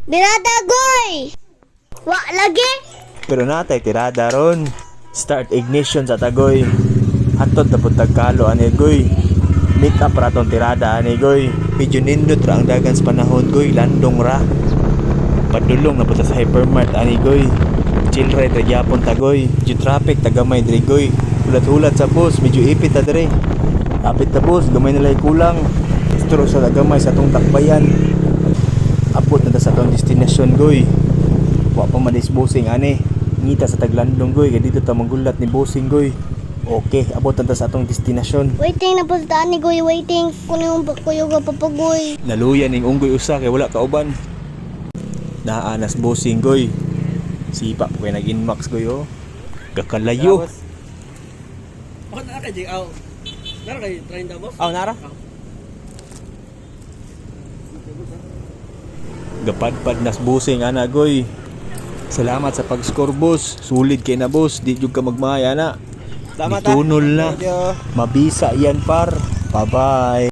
Birada goy! Wa lagi? Pero natay tirada ron. Start ignition sa tagoy. Hatod na puntag kalo ani goy. Meet up ra tong tirada ani goy. Medyo nindot ra ang dagan sa panahon goy. Landong ra. Padulong na punta sa hypermart ani goy. Chill ride ra gyapon tagoy. Medyo traffic tagamay diri goy. Ulat-ulat sa bus, medyo ipit ta diri. Apit ta bus, gamay na lay kulang. Istro sa tagamay sa atong takbayan. Abot na ta sa atong destinasyon goy. Wa pa madisbosing ani. Ngita sa Taglandong goy, kay dito ta manggulat ni bossing goy. Okay, abot na ta sa atong destinasyon. Waiting na po sa daan ni goy, waiting. Kuno yung kuyo ka papagoy. Naluyan ning unggoy usa kay wala kauban. Naanas bossing goy. Sipa po kay nag-inmax goy oh. Gakalayo. Oh, nara kay Jig. Aw. Nara kay 30 boss. Aw nara. Gapadpad nas bossing ana goy. Salamat sa pag-score boss. Sulit kay na boss, di jud ka magmaya na. Salamat, Tunol na. Medyo Mabisa yan par. Bye-bye.